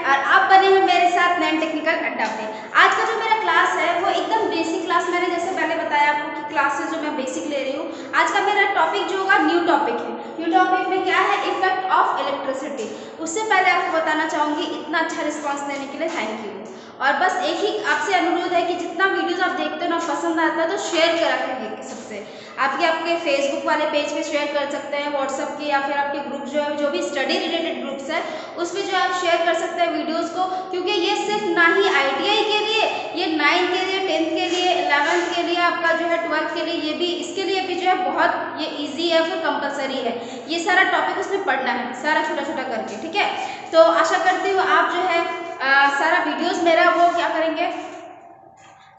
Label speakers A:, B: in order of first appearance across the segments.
A: और आप बने हैं मेरे साथ नैन टेक्निकल अड्डा पे। आज का जो मेरा क्लास है वो एकदम बेसिक क्लास, मैंने जैसे पहले बताया आपको कि क्लासेस जो मैं बेसिक ले रही हूँ। आज का मेरा टॉपिक जो होगा न्यू टॉपिक है। न्यू टॉपिक में क्या है, इफेक्ट ऑफ इलेक्ट्रिसिटी। उससे पहले आपको बताना चाहूँगी इतना अच्छा रिस्पॉन्स देने के लिए थैंक यू। और बस एक ही आपसे अनुरोध है कि जितना वीडियोस आप देखते हो ना पसंद आता है तो शेयर करा करिए सबसे। आपके फेसबुक वाले पेज पे शेयर कर सकते हैं, व्हाट्सएप के या फिर आपके ग्रुप जो है, जो भी स्टडी रिलेटेड ग्रुप्स है उस पर जो आप शेयर कर सकते हैं वीडियोस को। क्योंकि ये सिर्फ ना ही ITI के लिए, ये 9th के लिए, 10th के लिए, 11th के लिए, आपका जो है 12th के लिए, ये भी इसके लिए भी जो है बहुत ये ईजी है, फिर कंपलसरी है। ये सारा टॉपिक उसमें पढ़ना है, सारा छोटा छोटा करके, ठीक है। तो आशा करती हूँ आप जो है सारा वीडियोस मेरा वो क्या करेंगे,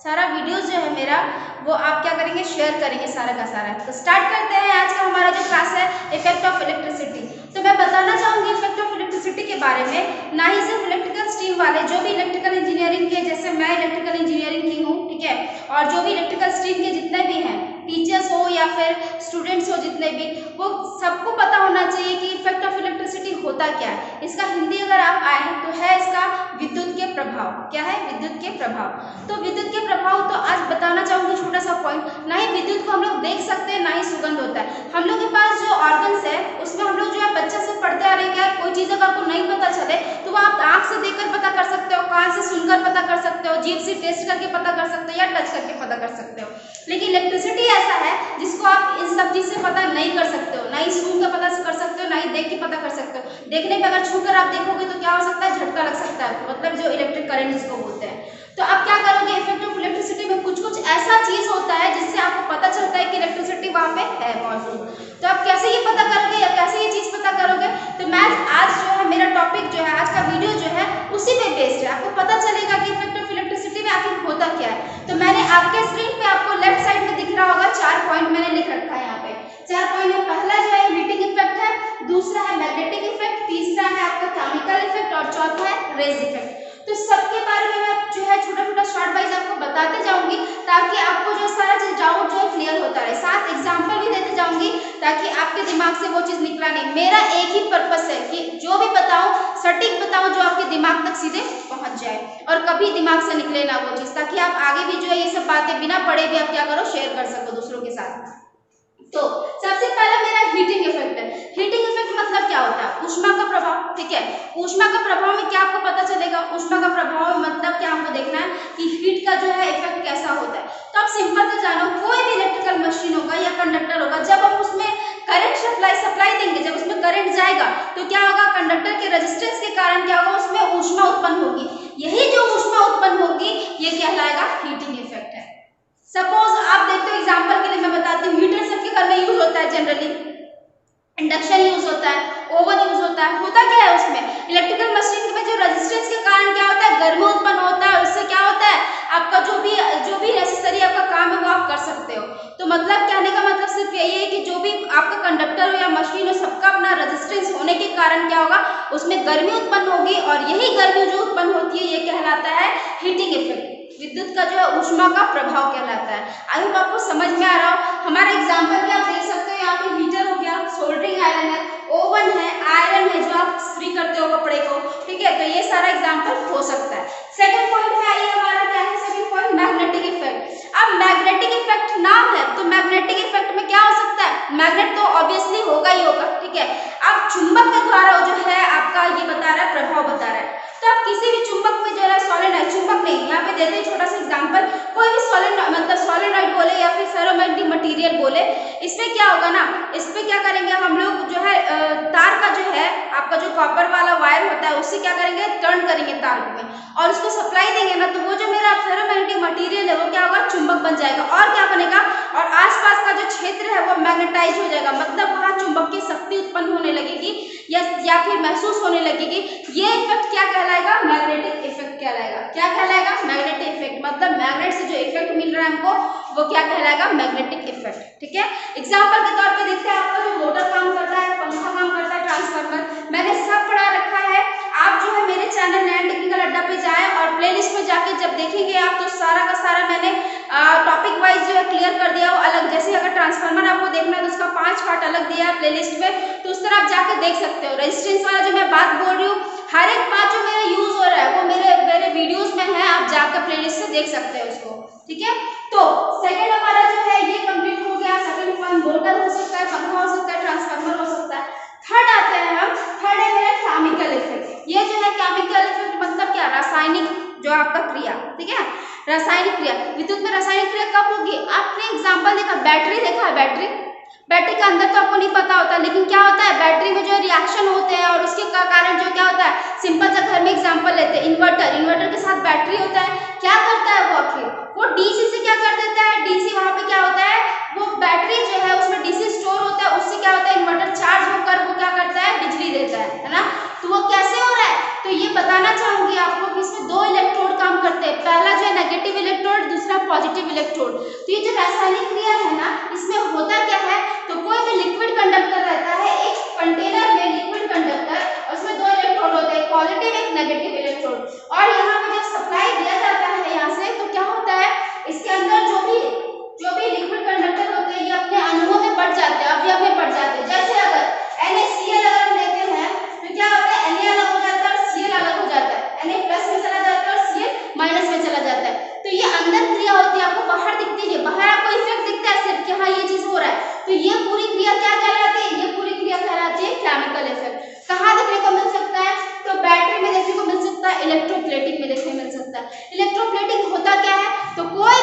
A: सारा वीडियोस जो है मेरा वो आप क्या करेंगे, शेयर करेंगे सारा का सारा। तो स्टार्ट करते हैं आज का हमारा जो क्लास है, इफेक्ट ऑफ इलेक्ट्रिसिटी। तो मैं बताना चाहूँगी इफेक्ट ऑफ इलेक्ट्रिसिटी के बारे में, ना ही सिर्फ इलेक्ट्रिकल स्ट्रीम वाले, जो भी इलेक्ट्रिकल इंजीनियरिंग के, जैसे मैं इलेक्ट्रिकल इंजीनियरिंग की हूँ, ठीक है, और जो भी इलेक्ट्रिकल स्ट्रीम के जितने भी हैं, टीचर्स हो या फिर स्टूडेंट्स हो, जितने भी, वो सबको पता होना चाहिए कि इफेक्ट ऑफ इलेक्ट्रिसिटी होता क्या है। इसका हिंदी अगर आप आए तो है इसका विद्युत के प्रभाव। क्या है, विद्युत के प्रभाव। तो विद्युत के प्रभाव तो आज बताना चाहूँगी छोटा सा पॉइंट। ना ही विद्युत को हम लोग देख सकते हैं, ना ही सुगंध होता है। हम लोग के पास जो ऑर्गन्स है उसमें हम लोग जो है बच्चे से पढ़ते आ रहे हैं, कोई चीज़ अगर आपको नहीं पता चले तो वो आप आँख से देखकर पता कर सकते हो, कान से सुनकर पता कर सकते हो, जीभ से टेस्ट करके पता कर सकते हो, या टच करके पता कर सकते हो। लेकिन इलेक्ट्रिसिटी ऐसा है जिसको आप इन सब चीज़ से पता नहीं कर सकते हो, ना ही सुन कर पता कर सकते हो, ना ही देख के पता कर सकते हो। देखने पे अगर छूकर आप देखोगे तो क्या हो सकता है, झटका लग सकता है, मतलब जो इलेक्ट्रिक करंट जिसको बोलते हैं। तो आप क्या करोगे, इफेक्ट ऑफ इलेक्ट्रिसिटी में कुछ कुछ ऐसा चीज होता है जिससे आपको पता चलता है कि इलेक्ट्रिसिटी वहाँ पे है मौजूद। तो आप कैसे ये पता करोगे या कैसे ये चीज पता करोगे, तो मैं आज जो है मेरा टॉपिक जो है, आज का वीडियो जो है उसी पे बेस्ड है। आपको पता चलेगा कि इफेक्ट ऑफ इलेक्ट्रिसिटी में आखिर होता क्या है। तो मैंने आपके स्क्रीन पे आपको लेफ्ट साइड में दिख रहा होगा 4 पॉइंट मैंने लिख रखा है यहाँ पे। 4 पॉइंट में पहला जो है हीटिंग इफेक्ट है, दूसरा है मैग्नेटिक इफेक्ट, तीसरा है आपका केमिकल इफेक्ट और चौथा है रेज इफेक्ट। तो सबके बारे में मैं जो है छोटा छोटा शॉर्ट वाइज आपको बताते जाऊंगी, ताकि आपको जो सारा चीज डाउट जो है क्लियर होता रहे। साथ एग्जांपल भी देते जाऊंगी ताकि आपके दिमाग से वो चीज निकला नहीं। मेरा एक ही पर्पस है कि जो भी बताऊं सटीक बताऊं, जो आपके दिमाग तक सीधे पहुंच जाए और कभी दिमाग से निकले ना वो चीज, ताकि आप आगे भी जो है ये सब बातें बिना पढ़े भी आप क्या करो, शेयर कर सको दूसरों के साथ। तो सबसे पहला मेरा हीटिंग इफेक्ट है। हीटिंग इफेक्ट मतलब क्या होता है, ऊष्मा का प्रभाव, ठीक है। ऊष्मा का प्रभाव में क्या आपको पता चलेगा, ऊष्मा का प्रभाव मतलब क्या आपको देखना है कि हीट का जो है इफेक्ट कैसा होता है। तो आप सिंपल से जानो, कोई भी इलेक्ट्रिकल मशीन होगा या कंडक्टर होगा, जब हम उसमें करंट सप्लाई देंगे, जब उसमें करंट जाएगा तो क्या होगा, कंडक्टर के रेजिस्टेंस के कारण क्या होगा, उसमें ऊष्मा उत्पन्न होगी। यही जो ऊष्मा उत्पन्न होगी ये कहलाएगा हीटिंग इफेक्ट है। सपोज आप देखते हो, एग्जांपल के लिए मैं बताती हूँ, हीटर सबके घर में यूज होता है, जनरली इंडक्शन यूज होता है, ओवन यूज होता है। होता क्या है उसमें, इलेक्ट्रिकल मशीन में जो रेजिस्टेंस के कारण क्या होता है, गर्मी उत्पन्न होता है, और उससे क्या होता है, आपका जो भी नेसेसरी आपका काम है वो आप कर सकते हो। तो मतलब कहने का मतलब सिर्फ यही है कि जो भी आपका कंडक्टर हो या मशीन हो, सबका अपना रेजिस्टेंस होने के कारण क्या होगा, उसमें गर्मी उत्पन्न होगी, और यही गर्मी जो उत्पन्न होती है ये कहलाता है हीटिंग इफेक्ट। विद्युत का जो है ऊष्मा का प्रभाव कहलाता है। आई होप आपको समझ में आ रहा हो। हमारा एग्जांपल भी आप देख सकते हो, यहाँ पे हीटर हो गया, सोल्डरिंग आयरन है, ओवन है, आयरन है जो आप इस्त्री करते हो कपड़े को, ठीक है। तो ये सारा एग्जांपल हो सकता है। सेकंड पॉइंट है, ये हमारा क्या है, सेकंड पॉइंट मैग्नेटिक इफेक्ट। अब मैग्नेटिक इफेक्ट नाम है तो मैग्नेटिक इफेक्ट में क्या हो सकता है, मैग्नेट तो ऑब्वियसली होगा ही होगा, ठीक है। अब चुंबक के द्वारा जो है आपका ये बता रहा है, प्रभाव बता रहा है। तो आप किसी भी चुंबक में जो है सोलेनोइड, चुंबक नहीं, यहाँ पे देते हैं छोटा सा एग्जांपल, कोई भी मतलब सोलेनोइड बोले या फिर फेरोमैग्नेटिक मटेरियल बोले, इसमें क्या होगा ना, इस पे क्या करेंगे हम लोग जो है तार का जो है आपका जो कॉपर वाला वायर होता है उससे क्या करेंगे, टर्न करेंगे तार में, और उसको सप्लाई देंगे ना, तो वो जो मेरा फेरोमैग्नेटिक मटेरियल है वो क्या होगा, चुंबक बन जाएगा। और क्या बनेगा, और आसपास का जो क्षेत्र है वो मैग्नेटाइज हो जाएगा, मतलब वहाँ चुंबक की शक्ति उत्पन्न होने लगेगी या फिर महसूस होने लगेगी। ये इफेक्ट क्या कहलाएगा, मैग्नेटिक इफेक्ट कहलाएगा। क्या कहलाएगा, मैग्नेटिक इफेक्ट, मतलब मैग्नेट से जो इफेक्ट मिल रहा है हमको वो क्या कहलाएगा, मैग्नेटिक इफेक्ट, ठीक है। एग्जांपल के तौर पे देखते हैं, आपका जो मोटर काम करता है, पंखा काम करता है, ट्रांसफार्मर, मैंने सब पढ़ा रखा है। आप जो है मेरे चैनल नैन टेक्निकल अड्डा पे जाएं और प्लेलिस्ट में जाके जब देखेंगे आप, तो सारा का सारा मैंने टॉपिक वाइज जो है क्लियर कर दिया हो अलग। जैसे अगर ट्रांसफार्मर आपको देखना है तो उसका 5 पार्ट अलग दिया है प्लेलिस्ट में, तो उस तरह आप जाके देख सकते हो। रेजिस्टेंस वाला जो मैं बात बोल रही हूँ, हर एक बात जो मेरा यूज हो वीडियोस में है, आप जाकर प्लेलिस्ट से देख सकते हैं उसको, ठीक है। तो सेकंड हमारा जो है ये कंप्लीट हो गया। सेकंड पॉइंट मोटर हो सकता है, पंखा हो सकता है, ट्रांसफार्मर हो सकता है। थर्ड आते हैं हम, थर्ड है मेरा केमिकल इफेक्ट। ये जो है केमिकल इफेक्ट मतलब क्या, रासायनिक जो आपका क्रिया, ठीक है, रासायनिक क्रिया। विद्युत में रासायनिक क्रिया कब होगी? आपने एग्जांपल देखा, बैटरी देखा है, बैटरी के अंदर तो आपको नहीं पता होता, लेकिन क्या होता है बैटरी में जो रिएक्शन होते हैं और उसके कारण जो क्या होता है, सिंपल सा घर में एग्जांपल लेते हैं, इन्वर्टर के साथ बैटरी होता है। क्या करता है वो आखिर, वो डीसी से क्या कर देता है, डीसी वहां पे क्या होता है, वो बैटरी जो है उसमें डीसी स्टोर होता है, उससे क्या होता है इन्वर्टर चार्ज होकर वो क्या करता है, बिजली देता है ना। तो वो कैसे हो रहा है, तो ये बताना चाहूंगी आपको कि इसमें दो इलेक्ट्रोड काम करते हैं, पहला जो है नेगेटिव इलेक्ट्रोड, दूसरा पॉजिटिव इलेक्ट्रोड। तो ये जो रासायनिक क्रिया है ना, इसमें होता क्या है, तो कोई भी लिक्विड कंडक्टर रहता है, एक कंटेनर में लिक्विड कंडक्टर, और उसमें दो इलेक्ट्रोड होते हैं, पॉजिटिव एक नेगेटिव इलेक्ट्रोड। और यहाँ पे जब सप्लाई दिया जाता है यहाँ से, तो क्या होता है इसके अंदर जो भी लिक्विड कंडक्टर होते हैं ये अपने अणुओं में बढ़ जाते हैं, अवयव में बढ़ जाते हैं। जैसे अगर NaCl अगर हम लेते हैं तो क्या होता है, Na अलग हो जाता है और Cl अलग हो जाता है, Na प्लस में चला जाता है और Cl माइनस में चला जाता है। तो ये अंदर क्रिया होती है, आपको बाहर दिखती है, बाहर आपको इफेक्ट दिखता है सिर्फ कि हाँ ये चीज हो रहा है। तो ये पूरी क्रिया क्या कहलाती है, ये पूरी क्रिया कहलाती है केमिकल इफेक्ट। कहाँ देखने को मिल सकता है, तो बैटरी में देखने को मिल सकता है, इलेक्ट्रोप्लेटिंग में देखने को मिल सकता है। इलेक्ट्रोप्लेटिंग होता क्या है, तो कोई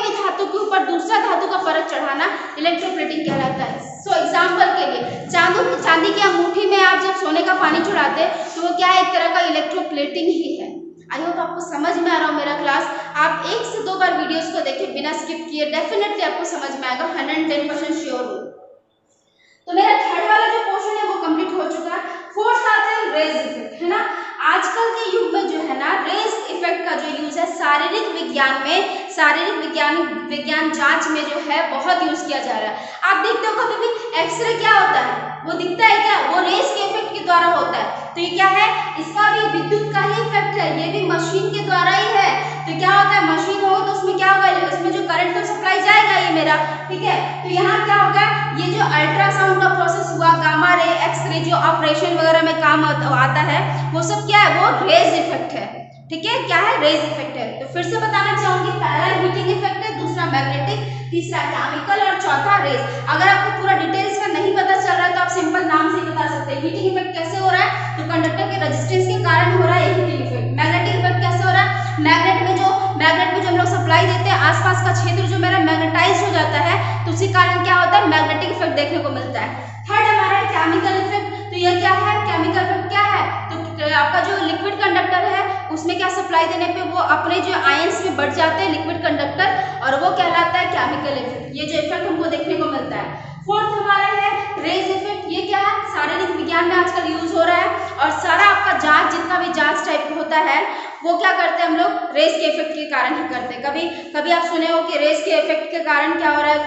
A: भी धातु के ऊपर दूसरा धातु का परत चढ़ाना इलेक्ट्रोप्लेटिंग कहलाता है। सो एग्जांपल के लिए चांदी की अंगूठी में आप जब सोने का पानी चढ़ाते हैं तो वो क्या है, एक तरह का इलेक्ट्रोप्लेटिंग ही है। आई होप आपको समझ में आ रहा हो मेरा क्लास। आप 1 से 2 बार वीडियोस को देखिए बिना स्किप किए, डेफिनेटली आपको समझ में आएगा, 110% श्योर हूँ। तो मेरा थर्ड वाला जो पोर्शन है वो कंप्लीट हो चुका है। फोर्थ आता है रेज इफेक्ट, है ना। आजकल के युग में जो है ना, रेज इफेक्ट का जो यूज है शारीरिक विज्ञान जांच में जो है बहुत यूज किया जा रहा है। आप देखते हो कभी भी एक्सरे क्या होता है, वो दिखता है क्या, वो रेज के इफेक्ट के द्वारा होता है। तो ये क्या है, इसका भी विद्युत का ही इफेक्ट है, ये भी मशीन के द्वारा ही है। तो क्या होता है, मशीन हो तो उसमें क्या होगा, उसमें जो करंट तो सप्लाई जाएगा ये मेरा, ठीक है। तो यहाँ क्या होगा, ये जो अल्ट्रासाउंड का प्रोसेस हुआ, गामा रे, एक्सरे जो ऑपरेशन वगैरह में काम आता है, वो सब क्या है, वो रेज इफेक्ट है, ठीक है। क्या है, रेज इफेक्ट है। तो फिर से बताना चाहूंगी, पहला हीटिंग इफेक्ट है, दूसरा मैग्नेटिक, तीसरा केमिकल और चौथा रेज। अगर आपको पूरा डिटेल्स में नहीं पता चल रहा है तो आप सिंपल नाम से ही बता सकते हैं। हीटिंग इफेक्ट कैसे हो रहा है, तो कंडक्टर के रेजिस्टेंस के कारण हो रहा है हीटिंग इफेक्ट। मैग्नेटिक इफेक्ट कैसे हो रहा है, मैग्नेट में जो हम लोग सप्लाई देते हैं, आसपास का क्षेत्र जो मेरा मैग्नेटाइज हो जाता है, तो उसी कारण क्या होता है, मैग्नेटिक इफेक्ट देखने को मिलता है। थर्ड हमारा है केमिकल इफेक्ट। तो ये क्या है, केमिकल इफेक्ट क्या है, तो आपका जो लिक्विड कंडक्टर है उसमें क्या सप्लाई देने पे वो अपने जो आयंस में बढ़ जाते हैं लिक्विड कंडक्टर, और वो कहलाता है केमिकल इफेक्ट। ये जो इफेक्ट हमको देखने को मिलता है। फोर्थ हमारा है रेज इफेक्ट। ये क्या है, शारीरिक विज्ञान में आजकल यूज हो रहा है, और सारा आपका जांच जितना भी जांच टाइप होता है वो क्या करते हैं हम लोग, रेज के इफेक्ट के कारण ही करते हैं। कभी आप सुने हो कि रेज के इफेक्ट के कारण क्या हो रहा है,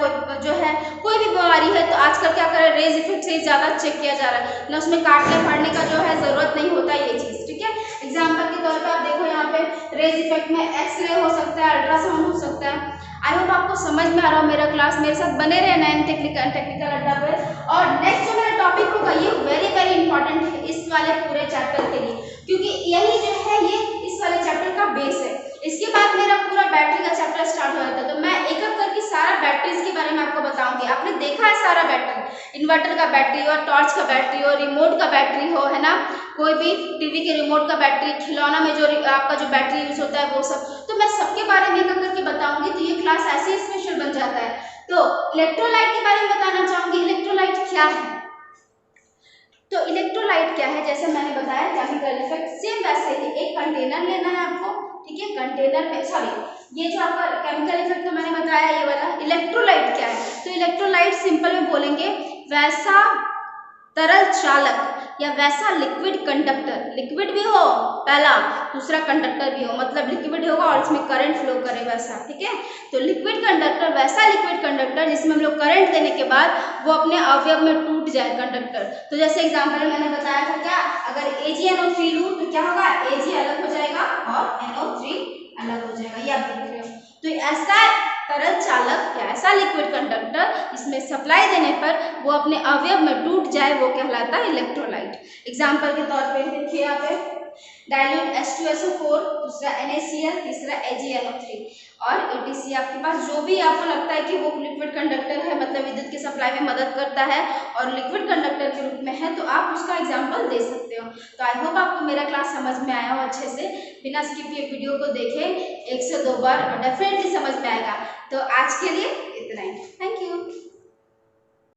A: कोई भी बीमारी है तो आजकल क्या कर रहे हैं, रेज इफेक्ट से ज्यादा चेक किया जा रहा है ना, उसमें काटने फाड़ने का जो है जरूरत नहीं होता ये चीज, ठीक है। एग्जाम्पल के तौर पर आप देखो यहाँ पे रेज इफेक्ट में एक्सरे हो सकता है, अल्ट्रासाउंड हो सकता है। आई होप आपको समझ में आ रहा हो मेरा क्लास, मेरे साथ बने रहे 9 टेक्निकल अड्डा पे। और नेक्स्ट जो मेरा टॉपिक होगा ये वेरी इंपॉर्टेंट है इस वाले पूरे चैप्टर के लिए, क्योंकि यही जो है ये इस वाले चैप्टर का बेस है। इसके बाद मेरा पूरा बैटरी का चैप्टर स्टार्ट हो जाता है, तो मैं एक एक करके सारा बैटरीज के बारे में आपको बताऊंगी। आपने देखा है सारा बैटरी, इन्वर्टर का बैटरी हो, टॉर्च का बैटरी हो, रिमोट का बैटरी हो, है ना, कोई भी टीवी के रिमोट का बैटरी, खिलौना में जो आपका जो बैटरी यूज होता है वो सब, तो मैं सबके बारे में एक एक करके बताऊंगी। तो ये क्लास ऐसे ही स्पेशल बन जाता है। तो इलेक्ट्रोलाइट के बारे में बताना चाहूंगी। इलेक्ट्रोलाइट क्या है, तो इलेक्ट्रोलाइट क्या है, जैसे मैंने बताया केमिकल इफेक्ट, सेम वैसे ही एक कंटेनर लेना है आपको, ठीक है। कंटेनर में ये जो आपका केमिकल इफेक्ट तो मैंने बताया ये वाला। इलेक्ट्रोलाइट क्या है, तो इलेक्ट्रोलाइट सिंपल में बोलेंगे वैसा तरल चालक या वैसा लिक्विड कंडक्टर, लिक्विड भी हो पहला, दूसरा कंडक्टर भी हो, मतलब लिक्विड होगा और इसमें करंट फ्लो करे वैसा, ठीक है। तो लिक्विड कंडक्टर, वैसा लिक्विड कंडक्टर जिसमें हम लोग करंट देने के बाद वो अपने अवयव में टूट जाए कंडक्टर। तो जैसे एग्जांपल में मैंने बताया था क्या, अगर AgNO3 लूं तो क्या होगा, Ag अलग हो जाएगा और NO3 अलग हो जाएगा, ये आप देख रहे हो। तो ऐसा तरल चालक या ऐसा लिक्विड कंडक्टर इसमें सप्लाई देने पर वो अपने अवयव में टूट जाए, वो कहलाता है इलेक्ट्रोलाइट। एग्जाम्पल के तौर पे देखिए यहाँ पे डाइल्यूट H2SO4, दूसरा NaCl, तीसरा AgNO3 और ETC। आपके पास जो भी आपको लगता है कि वो लिक्विड कंडक्टर है, मतलब विद्युत की सप्लाई में मदद करता है और लिक्विड कंडक्टर के रूप में है, तो आप उसका एग्जाम्पल दे सकते हो। तो आई होप आपको मेरा क्लास समझ में आया हो अच्छे से। बिना स्किप किए वीडियो को देखें 1 से 2 बार और डेफिनेटली समझ में आएगा। तो आज के लिए इतना ही। Thank you.